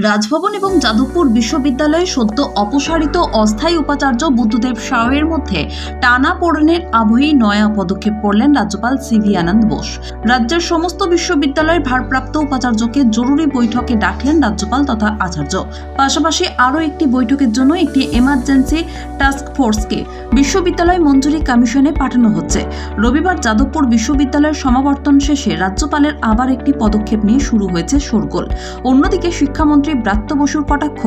রাজভবন এবং যাদবপুর বিশ্ববিদ্যালয়ে সদ্য অপসারিত অস্থায়ী উপাচার্য বুদ্ধদেব সাউয়ের মধ্যে টানাপোড়েনের আবহেই নয়া পদক্ষেপ করলেন রাজ্যপাল সিভি আনন্দ বোস। রাজ্যের সমস্ত বিশ্ববিদ্যালয়ের ভারপ্রাপ্ত উপাচার্যকে জরুরি বৈঠকে ডাকলেন রাজ্যপাল তথা আচার্য। পাশাপাশি আরও একটি বৈঠকের জন্য একটি এমার্জেন্সি টাস্ক ফোর্সকে বিশ্ববিদ্যালয় মঞ্জুরি কমিশনে পাঠানো হচ্ছে। রবিবার যাদবপুর বিশ্ববিদ্যালয়ের সমাবর্তন শেষে রাজ্যপালের আবার একটি পদক্ষেপ নিয়ে শুরু হয়েছে শোরগোল। অন্যদিকে শিক্ষামন্ত্রী ব্রাত্য বসুর কটাক্ষ,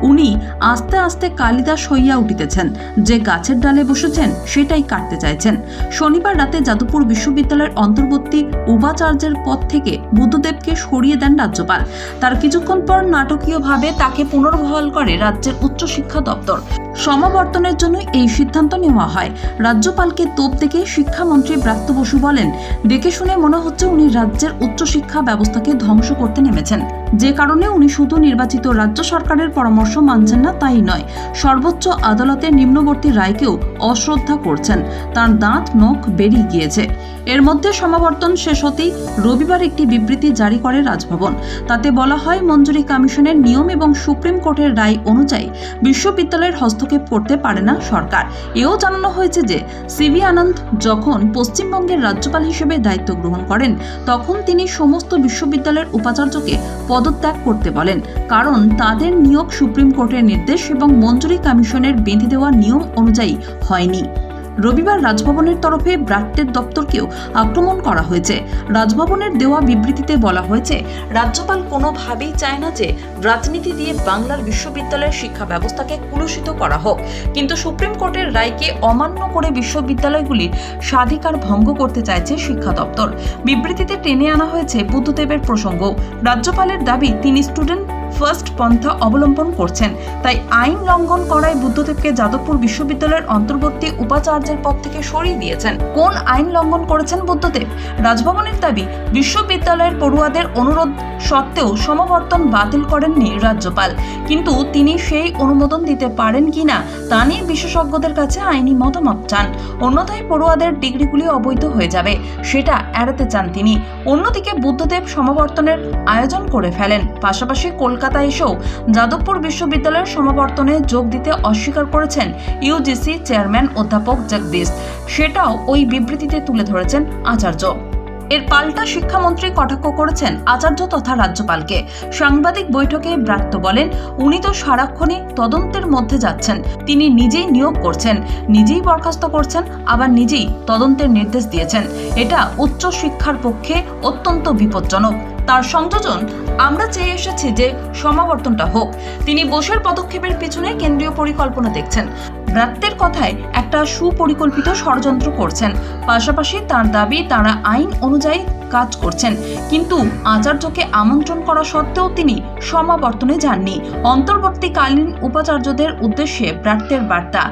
উনি আস্তে আস্তে কালিদাস হইয়া উঠিতেছেন, যে গাছের ডালে বসেছেন সেটাই কাটতে চাইছেন। শনিবার রাতে যাদবপুর বিশ্ববিদ্যালয়ের অন্তর্বর্তী উপাচার্যের পদ থেকে বুদ্ধদেবকে সরিয়ে দেন রাজ্যপাল। তার কিছুক্ষণ পর নাটকীয়ভাবে তাকে পুনর্বহাল করে রাজ্যের উচ্চশিক্ষা দপ্তর। সমাবর্তনের জন্য এই সিদ্ধান্ত নেওয়া হয়। রাজ্যপালকে তোপ দেখে শিক্ষামন্ত্রী ব্রাত্য বসু বলেন, দেখে শুনে মনে হচ্ছে উনি রাজ্যের উচ্চশিক্ষা ব্যবস্থাকে ধ্বংস করতে নেমেছেন। যে কারণে উনি শুধু নির্বাচিত রাজ্য সরকারের পরামর্শ মানছেন না তাই নয়, সর্বোচ্চ আদালতের নিম্নবর্তী রায়কেও অশ্রদ্ধা করছেন। তার দাঁত নখ বেরিয়ে গিয়েছে। এর মধ্যে সমাবর্তন শেষ হতেই রবিবার একটি বিবৃতি জারি করে রাজভবন। তাতে বলা হয়, মঞ্জুরি কমিশনের নিয়ম এবং সুপ্রিম কোর্টের রায় অনুযায়ী বিশ্ববিদ্যালয়ের হস্তক্ষেপ করতে পারে না সরকার। এও জানানো হয়েছে যে সিভি আনন্দ যখন পশ্চিমবঙ্গের রাজ্যপাল হিসেবে দায়িত্ব গ্রহণ করেন তখন তিনি সমস্ত বিশ্ববিদ্যালয়ের উপাচার্যকে পদত্যাগ করতে বলেন, কারণ তাদের নিয়োগ সুপ্রিম কোর্টের নির্দেশ এবং মঞ্জুরি কমিশনের বেঁধে দেওয়া নিয়ম অনুযায়ী হয়নি। রবিবার রাজভবনের তরফে ব্রাত্যের দপ্তরকেও আক্রমণ করা হয়েছে। রাজভবনের দেওয়া বিবৃতিতে বলা হয়েছে, রাজ্যপাল কোনোভাবেই চায় না যে রাজনীতি দিয়ে বাংলার বিশ্ববিদ্যালয়ের শিক্ষা ব্যবস্থাকে কুলুষিত করা হোক, কিন্তু সুপ্রিম কোর্টের রায়কে অমান্য করে বিশ্ববিদ্যালয়গুলির স্বাধিকার ভঙ্গ করতে চাইছে শিক্ষা দপ্তর। বিবৃতিতে টেনে আনা হয়েছে বুদ্ধদেবের প্রসঙ্গ। রাজ্যপালের দাবি, তিনি স্টুডেন্ট ফার্স্ট পন্থা অবলম্বন করছেন, তাই আইন লঙ্ঘন করায় বুদ্ধদেবকে যাদবপুর বিশ্ববিদ্যালয়ের অন্তর্বর্তী উপাচার্যের পদ থেকে সরিয়ে দিয়েছেন। কোন আইন লঙ্ঘন করেছেন বুদ্ধদেব? রাজভবনের দাবি, বিশ্ববিদ্যালয়ের পড়ুয়াদের অনুরোধ সত্ত্বেও সমাবর্তন বাতিল করেননি রাজ্যপাল, কিন্তু তিনি সেই অনুমোদন দিতে পারেন কিনা তা নিয়ে বিশেষজ্ঞদের কাছে আইনি মতামত চান। অন্যথায় পড়ুয়াদের ডিগ্রিগুলি অবৈধ হয়ে যাবে, সেটা এড়াতে চান তিনি। অন্যদিকে বুদ্ধদেব সমাবর্তনের আয়োজন করে ফেলেন। পাশাপাশি কলকাতা এসেও যাদবপুর বিশ্ববিদ্যালয়ের সমাবর্তনে যোগ দিতে অস্বীকার করেছেন ইউজিসি চেয়ারম্যান অধ্যাপক জগদীশ। সেটাও ওই বিবৃতিতে তুলে ধরেছেন আচার্য। এর পাল্টা শিক্ষামন্ত্রী কটাক্ষ করেছেন আচার্য তথা রাজ্যপালকে। সাংবাদিক বৈঠকে ব্রাত্য বলেন, উনি তো সারাক্ষণই তদন্তের মধ্যে যাচ্ছেন। তিনি নিজেই নিয়োগ করছেন, নিজেই বরখাস্ত করছেন, আবার নিজেই তদন্তের নির্দেশ দিয়েছেন। এটা উচ্চ শিক্ষার পক্ষে অত্যন্ত বিপজ্জনক। তার সংযোজন, আমরা চেয়ে এসেছি যে সমাবর্তনটা হোক। তিনি বোসের পদক্ষেপের পিছনে কেন্দ্রীয় পরিকল্পনা দেখছেন। ব্রাত্যের কথায় একটা সুপরিকল্পিত ষড়যন্ত্র করছেন। পাশাপাশি তার দাবি, তারা আইন অনুযায়ী কাজ করছেন, কিন্তু আচার্যকে আমন্ত্রণ করা সত্ত্বেও তিনি সমাবর্তনে যাননি। অন্তর্বর্তীকালীন উপাচার্যদের উদ্দেশ্যে ব্রাত্যের বার্তা,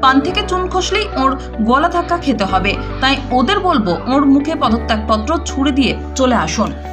পান থেকে চুন খসলেই ওর গলা ধাক্কা খেতে হবে, তাই ওদের বলবো ওর মুখে পদত্যাগপত্র ছুড়ে দিয়ে চলে আসুন।